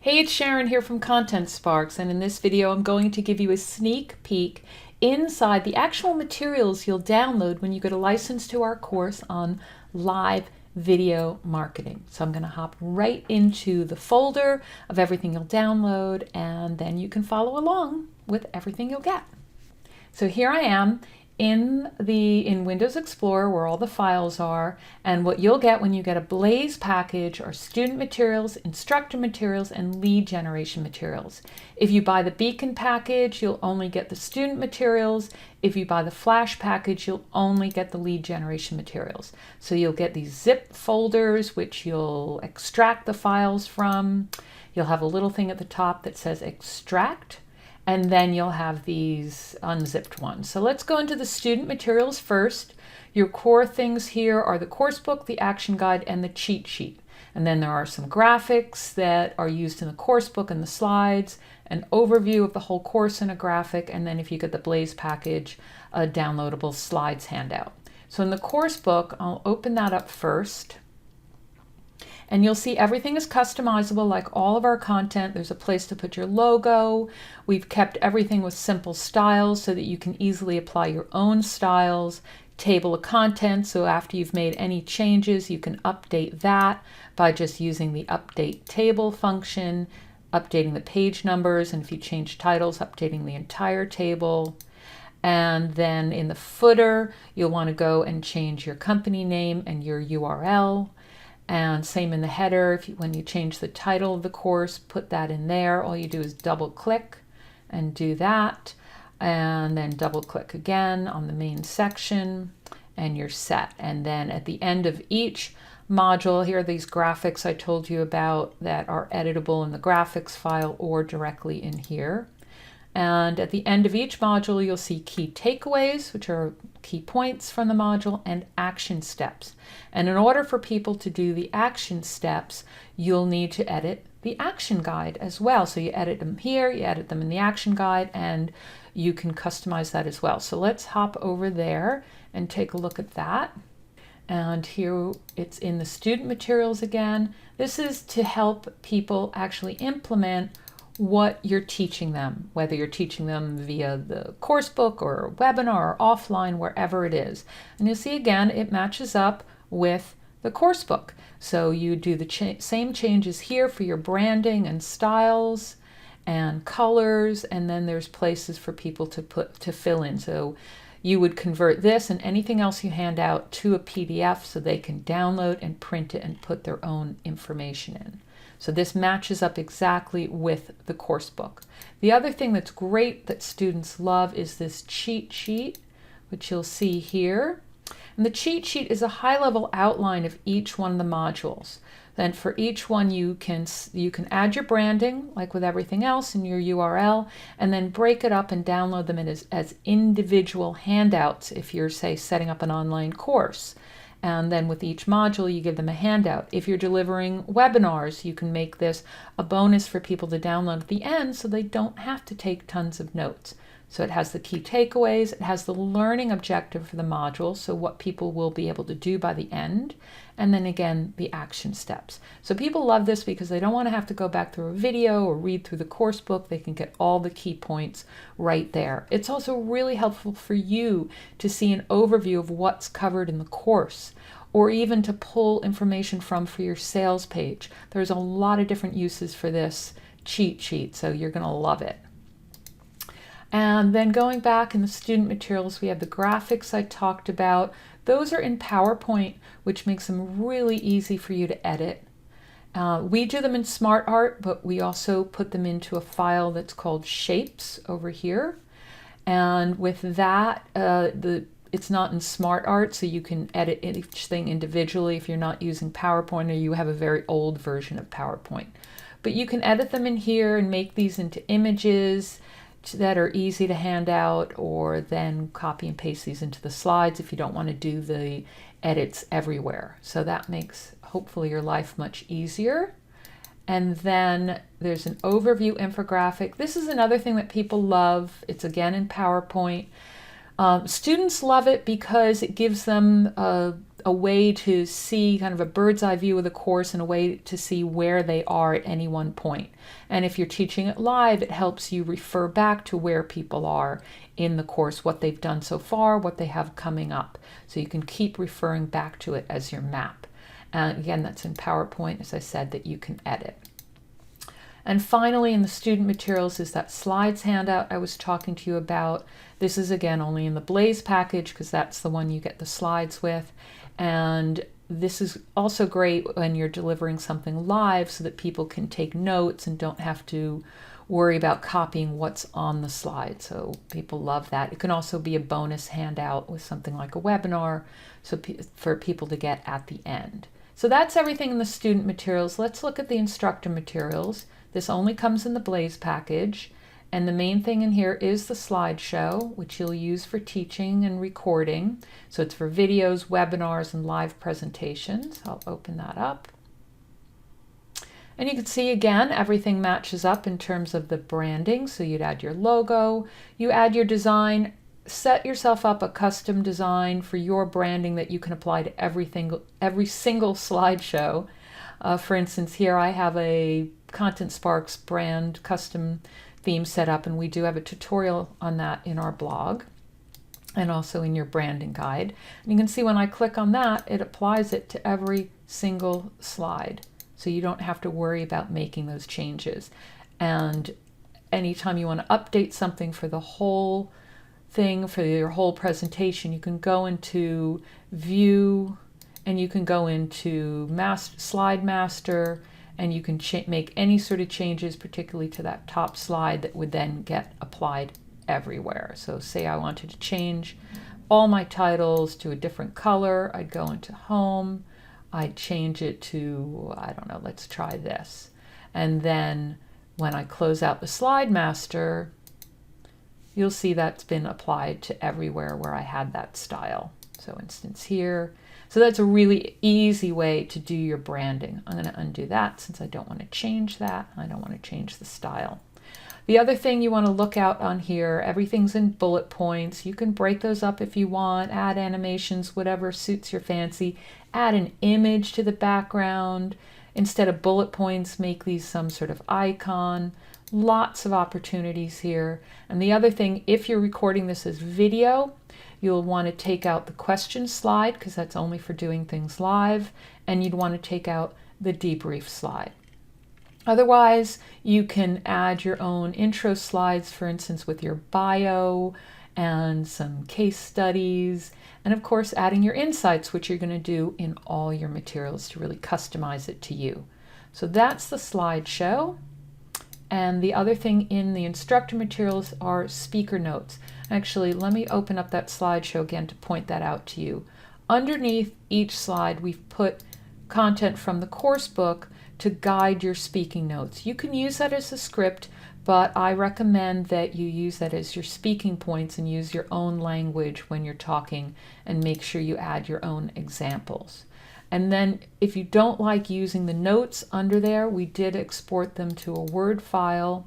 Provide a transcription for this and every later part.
Hey, it's Sharon here from Content Sparks, and in this video I'm going to give you a sneak peek inside the actual materials you'll download when you get a license to our course on live video marketing. So I'm going to hop right into the folder of everything you'll download, and then you can follow along with everything you'll get. So here I am in Windows Explorer where all the files are, and what you'll get when you get a Blaze package are student materials, instructor materials, and lead generation materials. If you buy the Beacon package, you'll only get the student materials. If you buy the Flash package, you'll only get the lead generation materials. So you'll get these zip folders which you'll extract the files from. You'll have a little thing at the top that says extract, and then you'll have these unzipped ones. So let's go into the student materials first. Your core things here are the course book, the action guide, and the cheat sheet. And then there are some graphics that are used in the course book and the slides, an overview of the whole course in a graphic, and then if you get the Blaze package, a downloadable slides handout. So in the course book, I'll open that up first. And you'll see everything is customizable like all of our content. There's a place to put your logo. We've kept everything with simple styles so that you can easily apply your own styles. Table of contents, so after you've made any changes, you can update that by just using the update table function, updating the page numbers, and if you change titles, updating the entire table. And then in the footer, you'll want to go and change your company name and your URL. And same in the header, when you change the title of the course, put that in there. All you do is double click and do that, and then double click again on the main section, and you're set. And then at the end of each module, here are these graphics I told you about that are editable in the graphics file or directly in here. And at the end of each module, you'll see key takeaways, which are key points from the module, and action steps. And in order for people to do the action steps, you'll need to edit the action guide as well. So you edit them here, you edit them in the action guide, and you can customize that as well. So let's hop over there and take a look at that. And here it's in the student materials again. This is to help people actually implement what you're teaching them, whether you're teaching them via the course book or a webinar or offline, wherever it is. And you'll see again, it matches up with the course book. So you do the same changes here for your branding and styles and colors, and then there's places for people to fill in. So you would convert this and anything else you hand out to a PDF so they can download and print it and put their own information in. So this matches up exactly with the course book. The other thing that's great that students love is this cheat sheet, which you'll see here. And the cheat sheet is a high-level outline of each one of the modules. Then for each one you can add your branding, like with everything else, in your URL, and then break it up and download them as individual handouts if you're, say, setting up an online course. And then with each module, you give them a handout. If you're delivering webinars, you can make this a bonus for people to download at the end so they don't have to take tons of notes. So it has the key takeaways, it has the learning objective for the module, so what people will be able to do by the end, and then again, the action steps. So people love this because they don't want to have to go back through a video or read through the course book. They can get all the key points right there. It's also really helpful for you to see an overview of what's covered in the course, or even to pull information from for your sales page. There's a lot of different uses for this cheat sheet, so you're going to love it. And then going back in the student materials, we have the graphics I talked about. Those are in PowerPoint, which makes them really easy for you to edit. We do them in SmartArt, but we also put them into a file that's called Shapes over here. And with that, it's not in SmartArt, so you can edit each thing individually if you're not using PowerPoint or you have a very old version of PowerPoint. But you can edit them in here and make these into images that are easy to hand out, or then copy and paste these into the slides if you don't want to do the edits everywhere. So that makes hopefully your life much easier. And then there's an overview infographic. This is another thing that people love. It's again in PowerPoint. Students love it because it gives them a a way to see kind of a bird's eye view of the course and a way to see where they are at any one point. And if you're teaching it live, it helps you refer back to where people are in the course, what they've done so far, what they have coming up. So you can keep referring back to it as your map. And again, that's in PowerPoint, as I said, that you can edit. And finally, in the student materials is that slides handout I was talking to you about. This is, again, only in the Blaze package because that's the one you get the slides with. And this is also great when you're delivering something live so that people can take notes and don't have to worry about copying what's on the slide. So people love that. It can also be a bonus handout with something like a webinar so for people to get at the end. So that's everything in the student materials. Let's look at the instructor materials. This only comes in the Blaze package, and the main thing in here is the slideshow, which you'll use for teaching and recording. So it's for videos, webinars, and live presentations. I'll open that up. And you can see, again, everything matches up in terms of the branding. So you'd add your logo, you add your design, set yourself up a custom design for your branding that you can apply to every single slideshow. For instance, here I have a Content Sparks brand custom theme set up, and we do have a tutorial on that in our blog and also in your branding guide. And you can see when I click on that, it applies it to every single slide. So you don't have to worry about making those changes. And anytime you want to update something for the whole thing, for your whole presentation, you can go into View and you can go into Slide Master, and you can make any sort of changes, particularly to that top slide, that would then get applied everywhere. So say I wanted to change all my titles to a different color, I'd go into Home, I'd change it to, I don't know, let's try this. And then when I close out the Slide Master, you'll see that's been applied to everywhere where I had that style. So instance here. So that's a really easy way to do your branding. I'm going to undo that since I don't want to change that. I don't want to change the style. The other thing you want to look out on here, everything's in bullet points. You can break those up if you want, add animations, whatever suits your fancy. Add an image to the background. Instead of bullet points, make these some sort of icon. Lots of opportunities here. And the other thing, if you're recording this as video, you'll want to take out the question slide because that's only for doing things live, and you'd want to take out the debrief slide. Otherwise, you can add your own intro slides, for instance, with your bio and some case studies, and of course adding your insights, which you're going to do in all your materials to really customize it to you. So that's the slideshow. And the other thing in the instructor materials are speaker notes. Actually, let me open up that slideshow again to point that out to you. Underneath each slide, we've put content from the course book to guide your speaking notes. You can use that as a script, but I recommend that you use that as your speaking points and use your own language when you're talking, and make sure you add your own examples. And then if you don't like using the notes under there, we did export them to a Word file,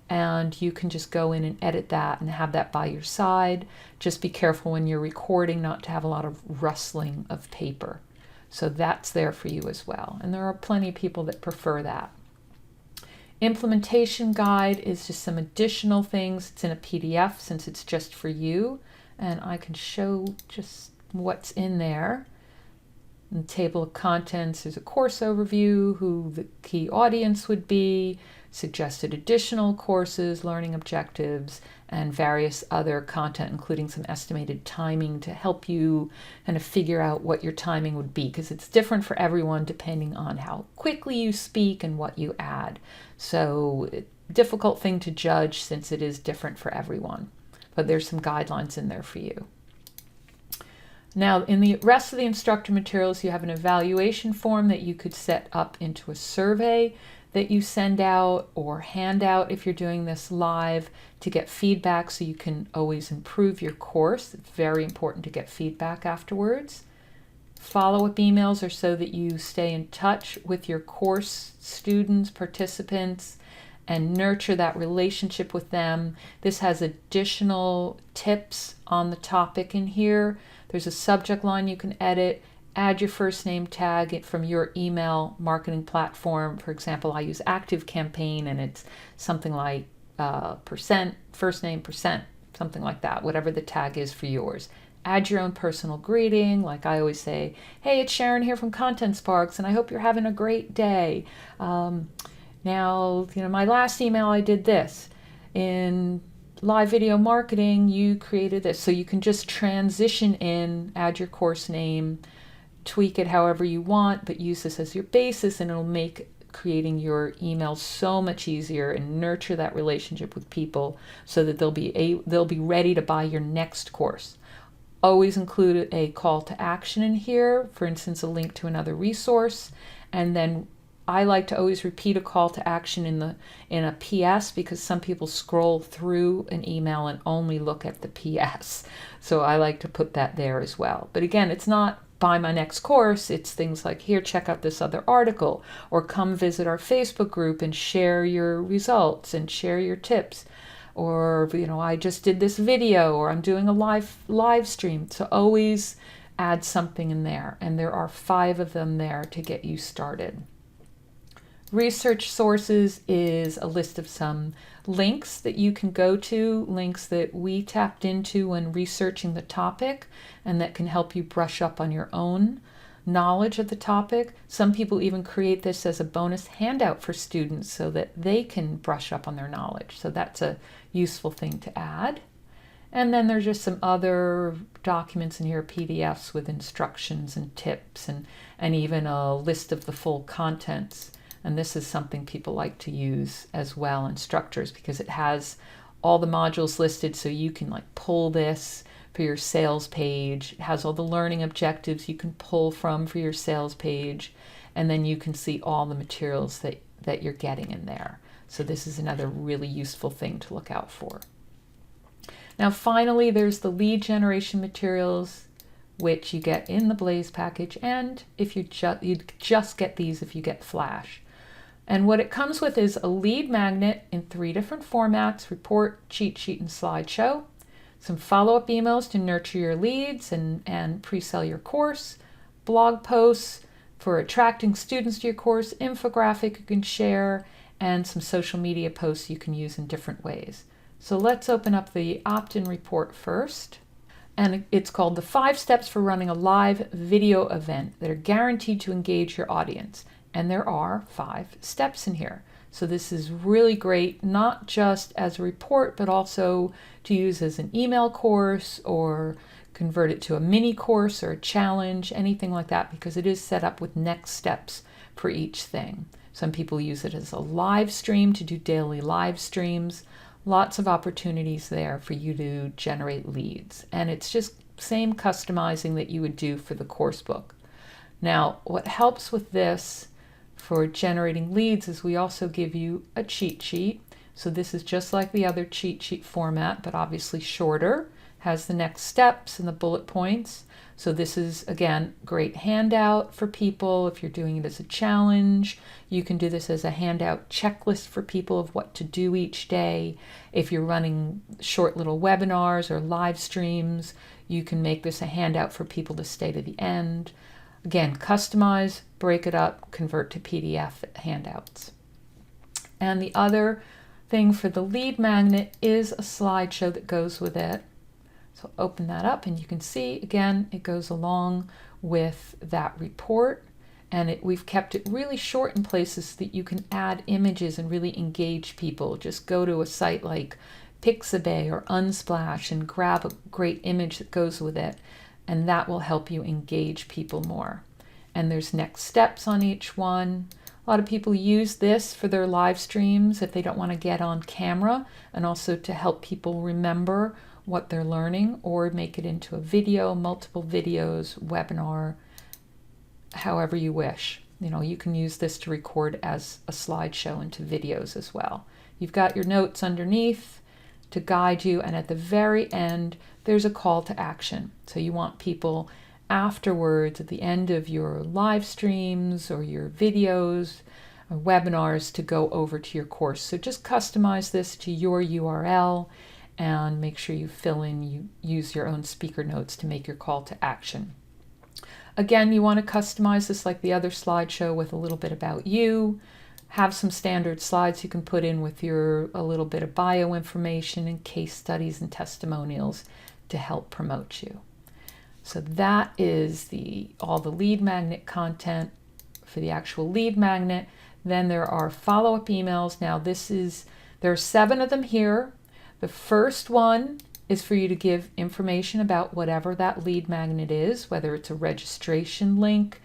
and you can just go in and edit that and have that by your side. Just be careful when you're recording not to have a lot of rustling of paper. So that's there for you as well. And there are plenty of people that prefer that. Implementation guide is just some additional things. It's in a PDF since it's just for you. And I can show just what's in there. In the table of contents, there's a course overview, who the key audience would be, suggested additional courses, learning objectives, and various other content, including some estimated timing to help you kind of figure out what your timing would be, because it's different for everyone depending on how quickly you speak and what you add. So difficult thing to judge since it is different for everyone, but there's some guidelines in there for you. Now, in the rest of the instructor materials, you have an evaluation form that you could set up into a survey that you send out or hand out if you're doing this live to get feedback, so you can always improve your course. It's very important to get feedback afterwards. Follow-up emails are so that you stay in touch with your course students, participants, and nurture that relationship with them. This has additional tips on the topic in here. There's a subject line you can edit, add your first name tag from your email marketing platform. For example, I use ActiveCampaign, and it's something like percent, first name, percent, something like that, whatever the tag is for yours. Add your own personal greeting. Like I always say, hey, it's Sharon here from Content Sparks, and I hope you're having a great day. Now, my last email, I did this. In live video marketing, you created this. So you can just transition in, add your course name, tweak it however you want, but use this as your basis, and it'll make creating your emails so much easier and nurture that relationship with people so that they'll be ready to buy your next course. Always include a call to action in here, for instance, a link to another resource, and then I like to always repeat a call to action in a PS, because some people scroll through an email and only look at the PS. So I like to put that there as well. But again, it's not buy my next course. It's things like, here, check out this other article, or come visit our Facebook group and share your results and share your tips. Or, I just did this video, or I'm doing a live stream. So always add something in there. And there are 5 of them there to get you started. Research sources is a list of some links that you can go to, links that we tapped into when researching the topic, and that can help you brush up on your own knowledge of the topic. Some people even create this as a bonus handout for students so that they can brush up on their knowledge. So that's a useful thing to add. And then there's just some other documents in here, PDFs with instructions and tips, and even a list of the full contents. And this is something people like to use as well, instructors, because it has all the modules listed, so you can pull this for your sales page. It has all the learning objectives you can pull from for your sales page, and then you can see all the materials that you're getting in there. So this is another really useful thing to look out for. Now finally, there's the lead generation materials, which you get in the Blaze package, and if you just get these if you get Flash. And what it comes with is a lead magnet in 3 different formats: report, cheat sheet, and slideshow. Some follow-up emails to nurture your leads and pre-sell your course. Blog posts for attracting students to your course. Infographic you can share. And some social media posts you can use in different ways. So let's open up the opt-in report first. And it's called the 5 steps for running a live video event that are guaranteed to engage your audience. And there are 5 steps in here. So this is really great, not just as a report, but also to use as an email course, or convert it to a mini course or a challenge, anything like that, because it is set up with next steps for each thing. Some people use it as a live stream to do daily live streams. Lots of opportunities there for you to generate leads. And it's just same customizing that you would do for the course book. Now, what helps with this for generating leads is we also give you a cheat sheet. So this is just like the other cheat sheet format, but obviously shorter, has the next steps and the bullet points. So this is, again, great handout for people. If you're doing it as a challenge, you can do this as a handout checklist for people of what to do each day. If you're running short little webinars or live streams, you can make this a handout for people to stay to the end. Again, customize, break it up, convert to PDF handouts. And the other thing for the lead magnet is a slideshow that goes with it. So open that up and you can see, again, it goes along with that report, and we've kept it really short in places so that you can add images and really engage people. Just go to a site like Pixabay or Unsplash and grab a great image that goes with it, and that will help you engage people more. And there's next steps on each one. A lot of people use this for their live streams if they don't want to get on camera, and also to help people remember what they're learning, or make it into a video, multiple videos, webinar, however you wish. You can use this to record as a slideshow into videos as well. You've got your notes underneath to guide you, and at the very end, there's a call to action. So you want people afterwards, at the end of your live streams or your videos or webinars, to go over to your course. So just customize this to your URL, and make sure you fill in, you use your own speaker notes to make your call to action. Again, you want to customize this like the other slideshow with a little bit about you. Have some standard slides you can put in with a little bit of bio information and case studies and testimonials to help promote you. So that is all the lead magnet content for the actual lead magnet. Then there are follow-up emails. Now there are 7 of them here. The first one is for you to give information about whatever that lead magnet is, whether it's a registration link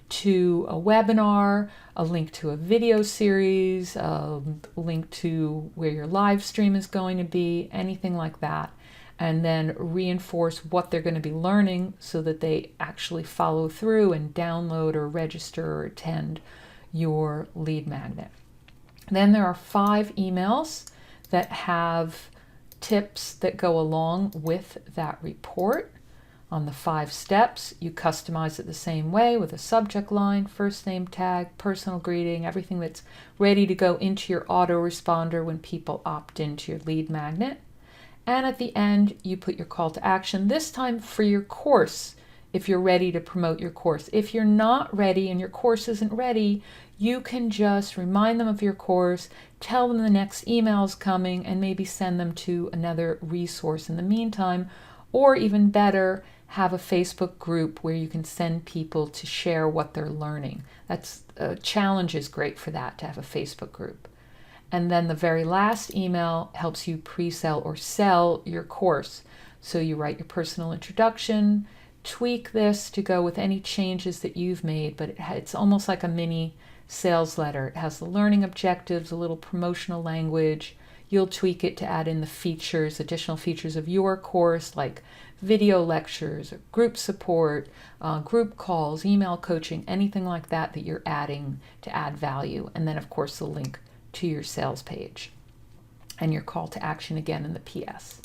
to a webinar, a link to a video series, a link to where your live stream is going to be, anything like that. And then reinforce what they're going to be learning so that they actually follow through and download or register or attend your lead magnet. Then there are 5 emails that have tips that go along with that report on the 5 steps. You customize it the same way with a subject line, first name tag, personal greeting, everything that's ready to go into your autoresponder when people opt into your lead magnet. And at the end, you put your call to action, this time for your course, if you're ready to promote your course. If you're not ready and your course isn't ready, you can just remind them of your course, tell them the next email is coming, and maybe send them to another resource in the meantime. Or even better, have a Facebook group where you can send people to share what they're learning. Challenge is great for that, to have a Facebook group. And then the very last email helps you pre-sell or sell your course. So you write your personal introduction, tweak this to go with any changes that you've made, but it's almost like a mini sales letter. It has the learning objectives, a little promotional language. You'll tweak it to add in the features, additional features of your course, like video lectures, group support, group calls, email coaching, anything like that that you're adding to add value. And then, of course, the link to your sales page and your call to action again in the PS.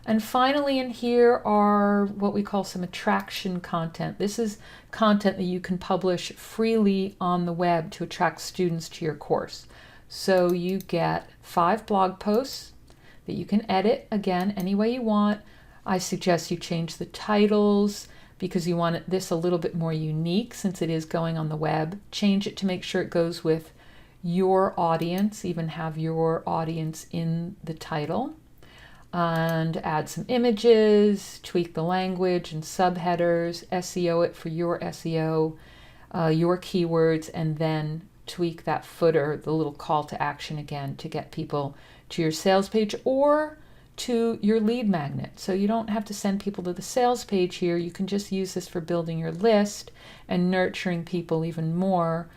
And finally in here are what we call some attraction content. This is content that you can publish freely on the web to attract students to your course. So you get 5 blog posts that you can edit again any way you want. I suggest you change the titles because you want this a little bit more unique since it is going on the web. Change it to make sure it goes with your audience, even have your audience in the title, and add some images, tweak the language and subheaders, SEO it for your SEO, your keywords, and then tweak that footer, the little call to action again to get people to your sales page or to your lead magnet. So you don't have to send people to the sales page here. You can just use this for building your list and nurturing people even more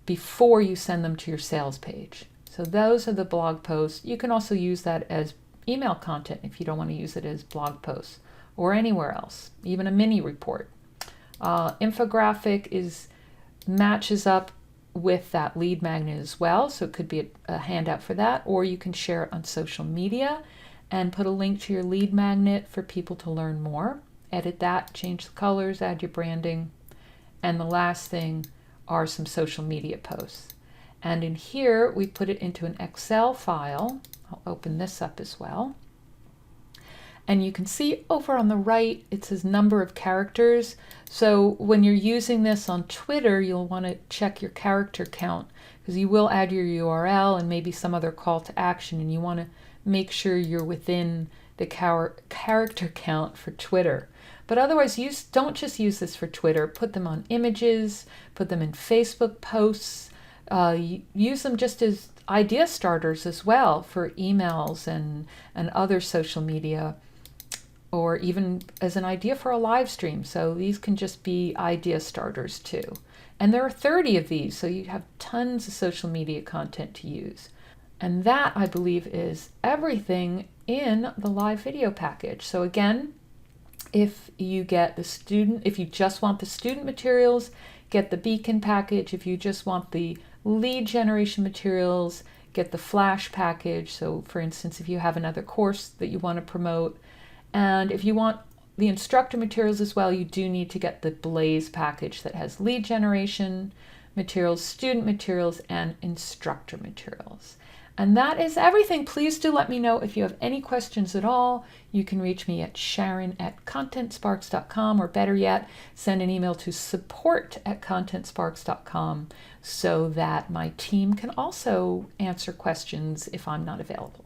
before you send them to your sales page. So those are the blog posts. You can also use that as email content if you don't want to use it as blog posts or anywhere else, even a mini report. Infographic matches up with that lead magnet as well, so it could be a handout for that, or you can share it on social media and put a link to your lead magnet for people to learn more. Edit that, change the colors, add your branding. And the last thing are some social media posts. And in here, we put it into an Excel file. I'll open this up as well. And you can see over on the right, it says number of characters. So when you're using this on Twitter, you'll want to check your character count because you will add your URL and maybe some other call to action, and you want to make sure you're within the character count for Twitter. But otherwise, don't just use this for Twitter. Put them on images, put them in Facebook posts, use them just as idea starters as well for emails and other social media, or even as an idea for a live stream. So these can just be idea starters too. And there are 30 of these, so you have tons of social media content to use. And that, I believe, is everything in the live video package. So again, if you just want the student materials, get the beacon package. If you just want the lead generation materials, get the flash package. So for instance, if you have another course that you want to promote, and if you want the instructor materials as well, you do need to get the Blaze package that has lead generation materials, student materials, and instructor materials. And that is everything. Please do let me know if you have any questions at all. You can reach me at sharon@contentsparks.com, or better yet, send an email to support@contentsparks.com so that my team can also answer questions if I'm not available.